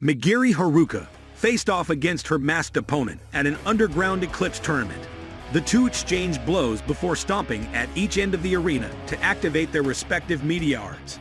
Amagiri Haruka faced off against her masked opponent at an underground eclipse tournament. The two exchanged blows before stomping at each end of the arena to activate their respective meteors.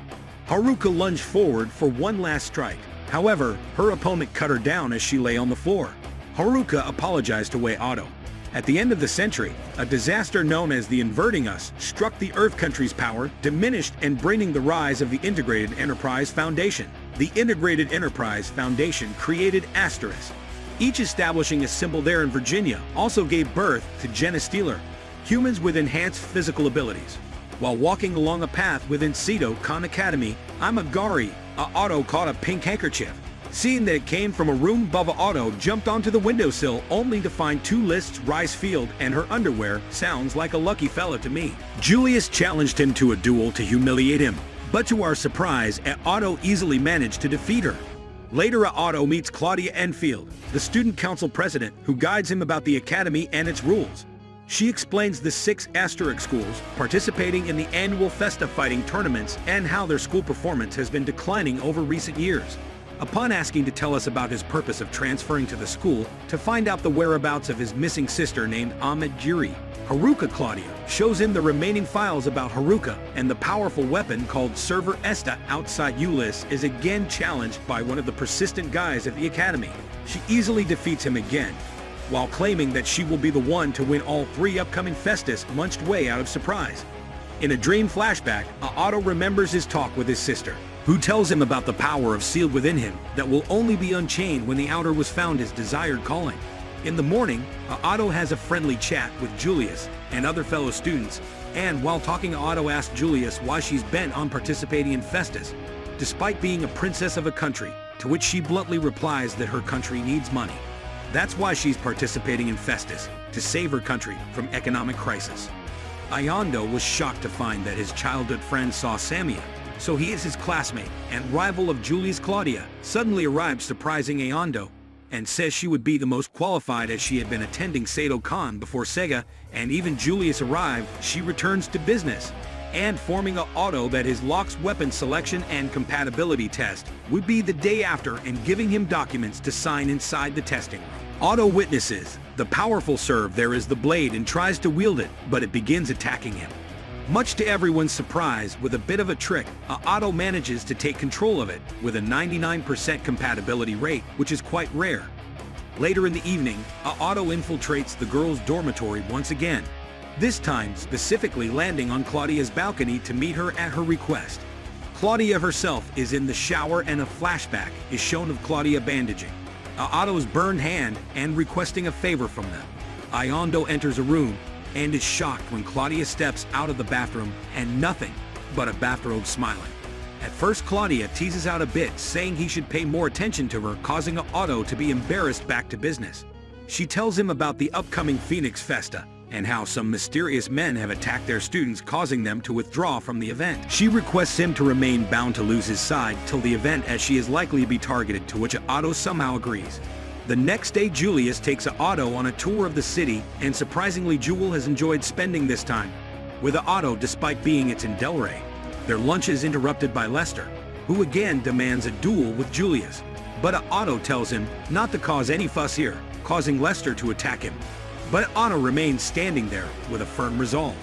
Haruka lunged forward for one last strike. However, her opponent cut her down as she lay on the floor. Haruka apologized to Ayato. At the end of the century, a disaster known as the Inverting Us struck the Earth country's power, diminished and bringing the rise of the Integrated Enterprise Foundation. The Integrated Enterprise Foundation created Asterisk, each establishing a symbol there in Virginia, also gave birth to Genestealer, humans with enhanced physical abilities. While walking along a path within Seidoukan Academy, Amagiri, Ayato caught a pink handkerchief. Seeing that it came from a room above, Ayato jumped onto the windowsill only to find two lists: rice field and her underwear. Sounds like a lucky fella to me. Julius challenged him to a duel to humiliate him, but to our surprise, Ayato easily managed to defeat her. Later, Ayato meets Claudia Enfield, the student council president, who guides him about the academy and its rules. She explains the 6 Asterisk schools participating in the annual Festa fighting tournaments and how their school performance has been declining over recent years. Upon asking to tell us about his purpose of transferring to the school to find out the whereabouts of his missing sister named Amagiri, Claudia shows him the remaining files about Haruka, and the powerful weapon called Server Esta outside Ulyss is again challenged by one of the persistent guys at the academy. She easily defeats him again, while claiming that she will be the one to win all 3 upcoming Festas, munched way out of surprise. In a dream flashback, Ayato remembers his talk with his sister, who tells him about the power sealed within him that will only be unchained when the outer was found his desired calling. In the morning, Ayato has a friendly chat with Julius and other fellow students, and while talking, Ayato asks Julius why she's bent on participating in Festas, despite being a princess of a country, to which she bluntly replies that her country needs money. That's why she's participating in Festas, to save her country from economic crisis. Ayato was shocked to find that his childhood friend saw Samia, so he is his classmate and rival of Julius. Claudia suddenly arrives, surprising Ayato, and says she would be the most qualified as she had been attending Seidoukan before Sega, and even Julius arrived, she returns to business, and informing Ayato that his lock's weapon selection and compatibility test would be the day after, and giving him documents to sign inside the testing room. Ayato witnesses the powerful serve there is the blade and tries to wield it, but it begins attacking him. Much to everyone's surprise, with a bit of a trick, Ayato manages to take control of it with a 99% compatibility rate, which is quite rare. Later in the evening, Ayato infiltrates the girls' dormitory once again, this time specifically landing on Claudia's balcony to meet her at her request. Claudia herself is in the shower, and a flashback is shown of Claudia bandaging Ayato's burned hand and requesting a favor from them. Ayato enters a room and is shocked when Claudia steps out of the bathroom and nothing but a bathrobe smiling. At first, Claudia teases out a bit, saying he should pay more attention to her, causing Ayato to be embarrassed back to business. She tells him about the upcoming Phoenix Festa and how some mysterious men have attacked their students, causing them to withdraw from the event. She requests him to remain bound to lose his side till the event, as she is likely to be targeted, to which Ayato somehow agrees. The next day, Julius takes Ayato on a tour of the city, and surprisingly, Jewel has enjoyed spending this time with Ayato despite being it's in Delray. Their lunch is interrupted by Lester, who again demands a duel with Julius, but Ayato tells him not to cause any fuss here, causing Lester to attack him. But Ayato remains standing there with a firm resolve.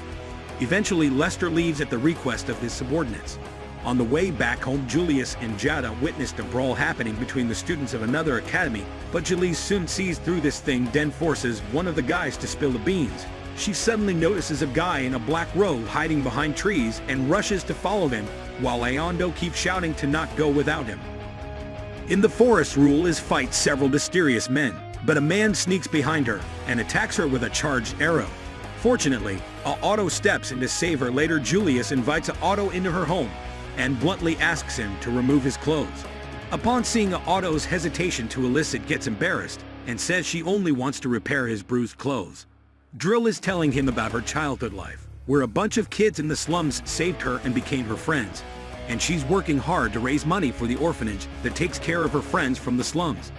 Eventually, Lester leaves at the request of his subordinates. On the way back home, Julius and Jada witnessed a brawl happening between the students of another academy, but Julius soon sees through this thing, then forces one of the guys to spill the beans. She suddenly notices a guy in a black robe hiding behind trees and rushes to follow him, while Ayato keeps shouting to not go without him. In the forest, rule is fight several mysterious men, but a man sneaks behind her and attacks her with a charged arrow. Fortunately, Ayato steps in to save her. Later, Julius invites Ayato into her home and bluntly asks him to remove his clothes. Upon seeing Ayato's hesitation to elicit, gets embarrassed and says she only wants to repair his bruised clothes. Drill is telling him about her childhood life, where a bunch of kids in the slums saved her and became her friends, and she's working hard to raise money for the orphanage that takes care of her friends from the slums.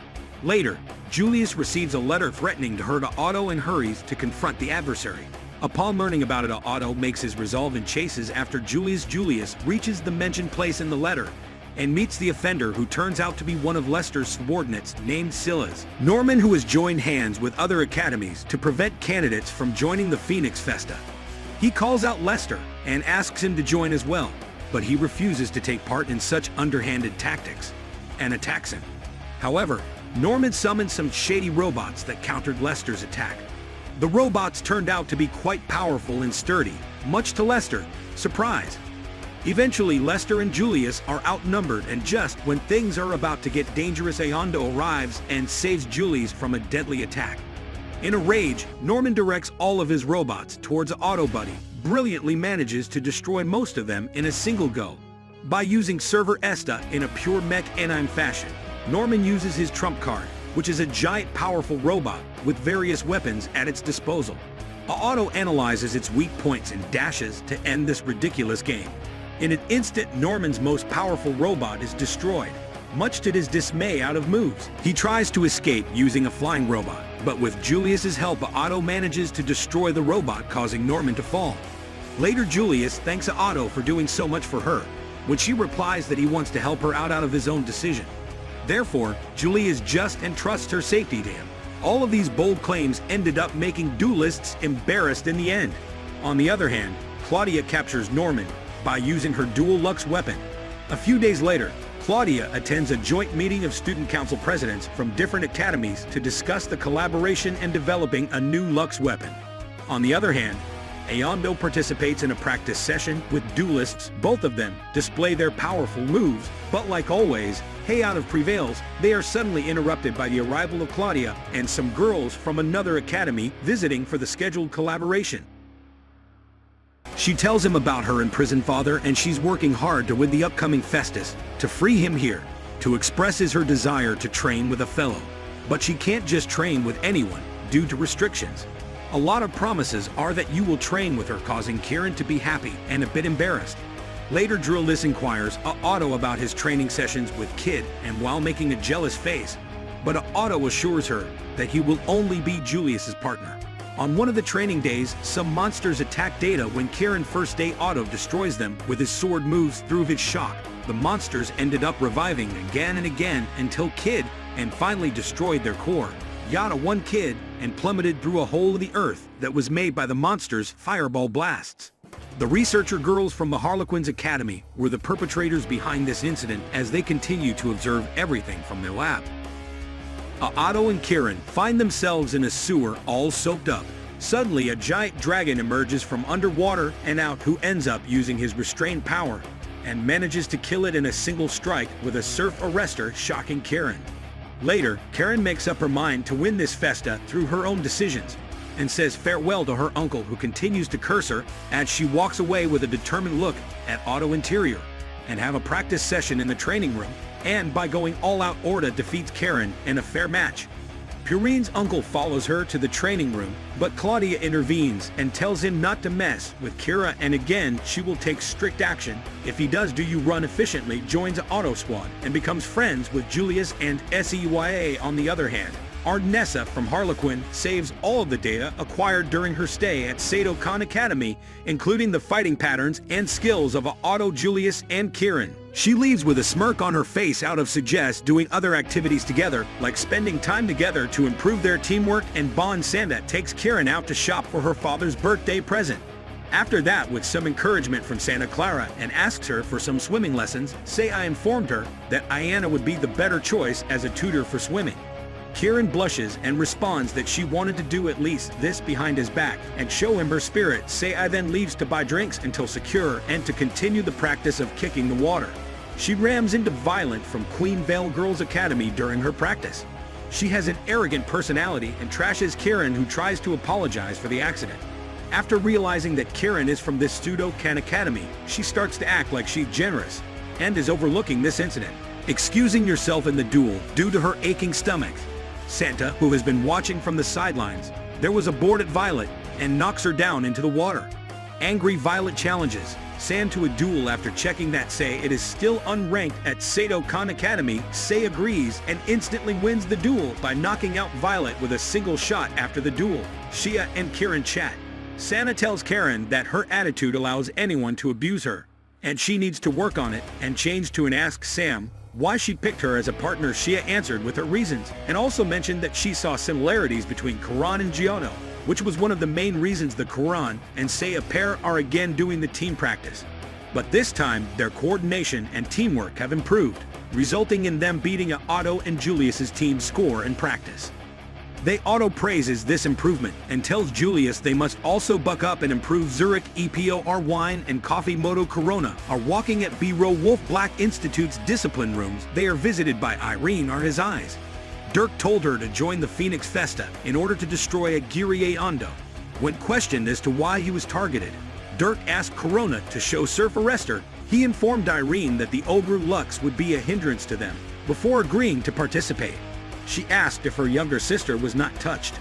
Later, Julius receives a letter threatening to hurt Ayato and hurries to confront the adversary. Upon learning about it, Ayato makes his resolve and chases after Julius. Julius reaches the mentioned place in the letter and meets the offender, who turns out to be one of Lester's subordinates named Silas. Norman, who has joined hands with other academies to prevent candidates from joining the Phoenix Festa. He calls out Lester and asks him to join as well, but he refuses to take part in such underhanded tactics and attacks him. However, Norman summons some shady robots that countered Lester's attack. The robots turned out to be quite powerful and sturdy, much to Lester's surprise. Eventually, Lester and Julius are outnumbered, and just when things are about to get dangerous, Ayato arrives and saves Julius from a deadly attack. In a rage, Norman directs all of his robots towards Autobuddy, brilliantly manages to destroy most of them in a single go. By using Server Esta in a pure mech anime fashion, Norman uses his trump card, which is a giant powerful robot with various weapons at its disposal. Auto analyzes its weak points and dashes to end this ridiculous game. In an instant, Norman's most powerful robot is destroyed, much to his dismay out of moves. He tries to escape using a flying robot, but with Julius's help, Auto manages to destroy the robot, causing Norman to fall. Later, Julius thanks Auto for doing so much for her, when she replies that he wants to help her out of his own decision. Therefore, Julius just entrusts her safety to him. All of these bold claims ended up making duelists embarrassed in the end. On the other hand, Claudia captures Norman by using her dual Lux weapon. A few days later, Claudia attends a joint meeting of student council presidents from different academies to discuss the collaboration and developing a new Lux weapon. On the other hand, Ayato participates in a practice session with duelists. Both of them display their powerful moves, but like always, Ayato prevails. They are suddenly interrupted by the arrival of Claudia and some girls from another academy visiting for the scheduled collaboration. She tells him about her imprisoned father, and she's working hard to win the upcoming Festus to free him here, to expresses her desire to train with a fellow. But she can't just train with anyone due to restrictions. A lot of promises are that you will train with her, causing Kieran to be happy and a bit embarrassed. Later, Julius inquires Auto about his training sessions with Kid, and while making a jealous face, but Auto assures her that he will only be Julius's partner. On one of the training days, some monsters attack Data. When Kieran first day, Auto destroys them with his sword moves through his shock. The monsters ended up reviving again and again until Kid and finally destroyed their core. Yada won Kid and plummeted through a hole in the earth that was made by the monsters' fireball blasts. The researcher girls from the Harlequins Academy were the perpetrators behind this incident, as they continue to observe everything from their lab. Auto and Kieran find themselves in a sewer all soaked up. Suddenly, a giant dragon emerges from underwater and out, who ends up using his restrained power and manages to kill it in a single strike with a surf arrestor, shocking Kieran. Later, Karen makes up her mind to win this festa through her own decisions and says farewell to her uncle, who continues to curse her as she walks away with a determined look at Auto interior, and have a practice session in the training room. And by going all out, Orta defeats Karen in a fair match. Purine's uncle follows her to the training room, but Claudia intervenes and tells him not to mess with Kira, and again she will take strict action if he does. Do You Run efficiently joins Auto Squad and becomes friends with Julius and Seya. On the other hand, Arnessa from Harlequin saves all of the data acquired during her stay at Seidoukan Academy, including the fighting patterns and skills of Auto, Julius, and Kieran. She leaves with a smirk on her face out of suggest doing other activities together, like spending time together to improve their teamwork and bond. Sanda takes Kieran out to shop for her father's birthday present. After that, with some encouragement from Santa Clara, and asks her for some swimming lessons, I informed her that Ayana would be the better choice as a tutor for swimming. Kieran blushes and responds that she wanted to do at least this behind his back and show him her spirit. I then leaves to buy drinks until secure and to continue the practice of kicking the water. She rams into Violet from Queen Vale Girls Academy during her practice. She has an arrogant personality and trashes Kieran, who tries to apologize for the accident. After realizing that Kieran is from this Seidoukan Academy, she starts to act like she's generous and is overlooking this incident, excusing herself in the duel due to her aching stomach. Santa, who has been watching from the sidelines, there was a board at Violet and knocks her down into the water. Angry, Violet challenges San to a duel. After checking that it is still unranked at Seidoukan Academy, agrees and instantly wins the duel by knocking out Violet with a single shot. After the duel, Shia and Kieran chat. Santa tells Karen that her attitude allows anyone to abuse her, and she needs to work on it and change to an Ask Sam why she picked her as a partner. Shia answered with her reasons, and also mentioned that she saw similarities between Karan and Giotto, which was one of the main reasons the Karan and Saya pair are again doing the team practice. But this time, their coordination and teamwork have improved, resulting in them beating Otto and Julius's team score in practice. Otto praises this improvement and tells Julius they must also buck up and improve. Zurich EPOR Wine and Coffee Moto Corona are walking at B-Row Wolf Black Institute's discipline rooms. They are visited by Irene are his eyes. Dirk told her to join the Phoenix Festa in order to destroy Aguirre Ando. When questioned as to why he was targeted, Dirk asked Corona to show Surf Arrestor. He informed Irene that the Ogre Lux would be a hindrance to them, before agreeing to participate. She asked if her younger sister was not touched.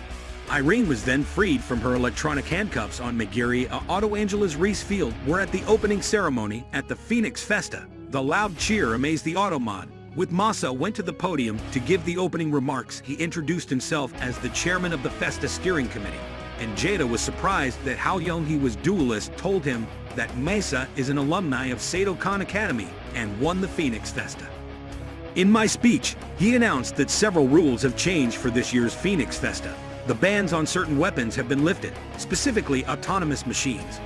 Irene was then freed from her electronic handcuffs on Magiri. Otto Angela's Reese Field were at the opening ceremony at the Phoenix Festa. The loud cheer amazed the Automod. With Masa went to the podium to give the opening remarks. He introduced himself as the chairman of the Festa steering committee. And Jada was surprised that how young he was. Duelist told him that Mesa is an alumni of Seidoukan Academy and won the Phoenix Festa. In my speech, he announced that several rules have changed for this year's Phoenix Festa. The bans on certain weapons have been lifted, specifically autonomous machines.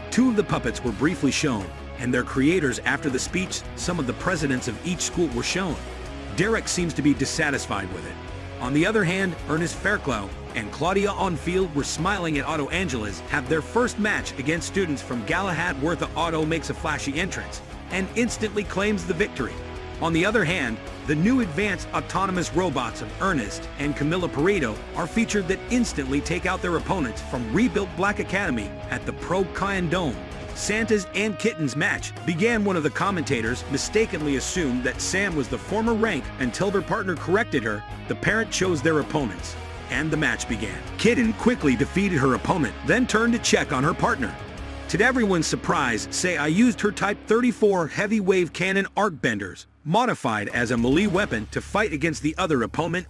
2 of the puppets were briefly shown, and their creators. After the speech, some of the presidents of each school were shown. Derek seems to be dissatisfied with it. On the other hand, Ernest Fairclough and Claudia on field were smiling at Otto Angeles have their first match against students from Galahad. Worth Otto makes a flashy entrance and instantly claims the victory. On the other hand, the new advanced autonomous robots of Ernest and Camilla Pareto are featured that instantly take out their opponents from rebuilt Black Academy at the Pro Cayenne Dome. Santa's and Kitten's match began. One of the commentators mistakenly assumed that Sam was the former rank until their partner corrected her. The parent chose their opponents, and the match began. Kitten quickly defeated her opponent, then turned to check on her partner. To everyone's surprise, I used her Type 34 Heavy Wave Cannon Arc Benders, modified as a melee weapon to fight against the other opponent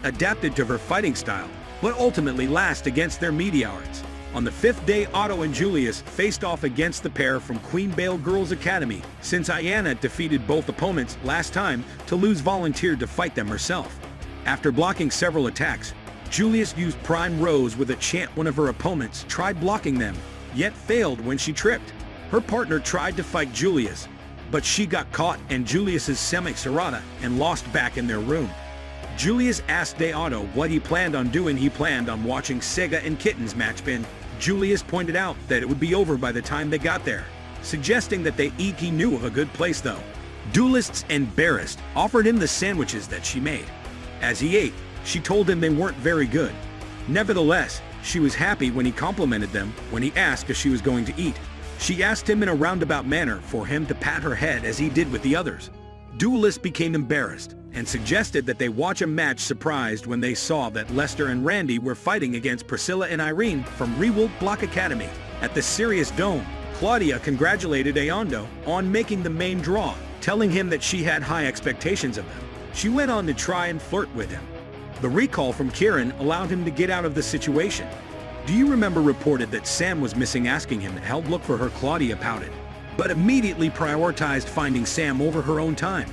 adapted to her fighting style, but ultimately last against their meteorites. On the 5th day, Otto and Julius faced off against the pair from Queen Bale Girls Academy, since Ayana defeated both opponents last time. Toulouse volunteered to fight them herself. After blocking several attacks, Julius used Prime Rose with a chant. One of her opponents tried blocking them, yet failed when she tripped. Her partner tried to fight Julius, but she got caught and Julius's Semi-Serrata and lost back in their room. Julius asked Otto what he planned on doing. He planned on watching Sega and Kitten's match bin. Julius pointed out that it would be over by the time they got there, suggesting that he knew of a good place though. Duelists embarrassed offered him the sandwiches that she made. As he ate, she told him they weren't very good. Nevertheless, she was happy when he complimented them. When he asked if she was going to eat, she asked him in a roundabout manner for him to pat her head as he did with the others. Duelists became embarrassed and suggested that they watch a match, surprised when they saw that Lester and Randy were fighting against Priscilla and Irene from Rewolt Block Academy. At the Sirius Dome, Claudia congratulated Aondo on making the main draw, telling him that she had high expectations of him. She went on to try and flirt with him. The recall from Kieran allowed him to get out of the situation. Do you remember reported that Sam was missing? Asking him to help look for her, Claudia pouted, but immediately prioritized finding Sam over her own time.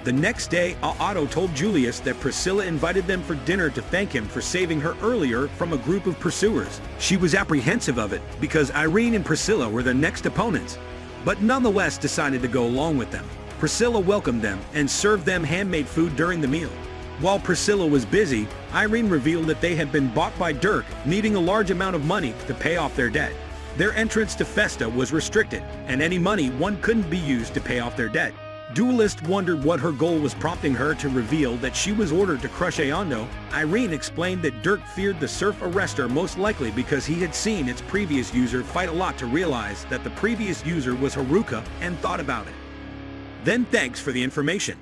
The next day, Otto told Julius that Priscilla invited them for dinner to thank him for saving her earlier from a group of pursuers. She was apprehensive of it because Irene and Priscilla were the next opponents, but nonetheless decided to go along with them. Priscilla welcomed them and served them handmade food during the meal. While Priscilla was busy, Irene revealed that they had been bought by Dirk, needing a large amount of money to pay off their debt. Their entrance to Festa was restricted, and any money won couldn't be used to pay off their debt. Duelist wondered what her goal was, prompting her to reveal that she was ordered to crush Aondo. Irene explained that Dirk feared the Surf Arrestor most likely because he had seen its previous user fight a lot, to realize that the previous user was Haruka and thought about it. Then thanks for the information.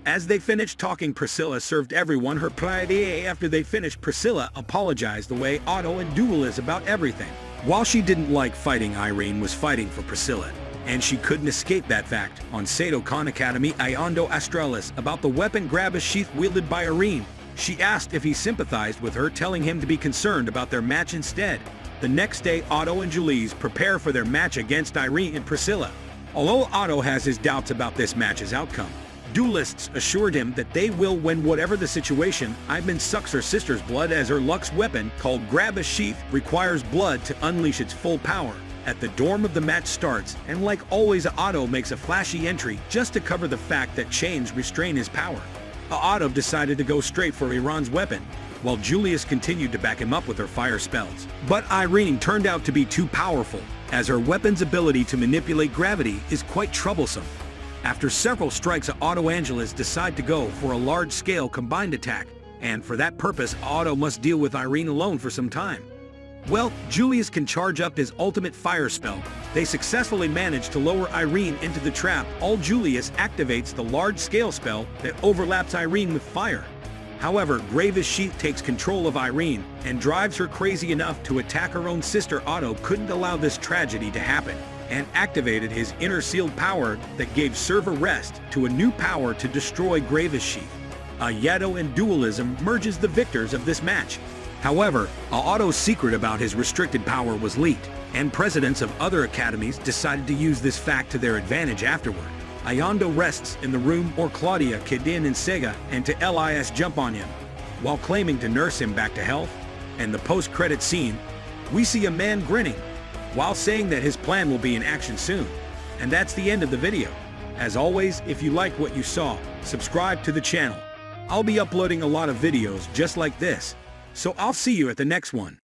As they finished talking, Priscilla served everyone her pâté. After they finished, Priscilla apologized the way Otto and Duelist about everything. While she didn't like fighting, Irene was fighting for Priscilla, and she couldn't escape that fact. On Seidoukan Academy, Aondo Astralis about the weapon grab a sheath wielded by Irene. She asked if he sympathized with her, telling him to be concerned about their match instead. The next day, Otto and Julius prepare for their match against Irene and Priscilla. Although Otto has his doubts about this match's outcome, duelists assured him that they will win whatever the situation. Ivan sucks her sister's blood as her Lux weapon, called Grab a Sheath, requires blood to unleash its full power. At the dawn of the match starts, and like always, Otto makes a flashy entry just to cover the fact that chains restrain his power. Otto decided to go straight for Iran's weapon, while Julius continued to back him up with her fire spells. But Irene turned out to be too powerful, as her weapon's ability to manipulate gravity is quite troublesome. After several strikes, Otto Angelus decide to go for a large-scale combined attack, and for that purpose, Otto must deal with Irene alone for some time. Well, Julius can charge up his ultimate fire spell. They successfully manage to lower Irene into the trap. All Julius activates the large-scale spell that overlaps Irene with fire. However, Gravis Sheath takes control of Irene and drives her crazy enough to attack her own sister. Otto couldn't allow this tragedy to happen, and activated his inner sealed power that gave Server Rest to a new power to destroy Gravis Sheath. Ayato and Dualism merges the victors of this match. However, Otto's secret about his restricted power was leaked, and presidents of other academies decided to use this fact to their advantage afterward. Ayato rests in the room, or Claudia, Kidin, and Sega, and to LIS jump on him, while claiming to nurse him back to health. And the post-credit scene, we see a man grinning, while saying that his plan will be in action soon. And that's the end of the video. As always, if you liked what you saw, subscribe to the channel. I'll be uploading a lot of videos just like this, so I'll see you at the next one.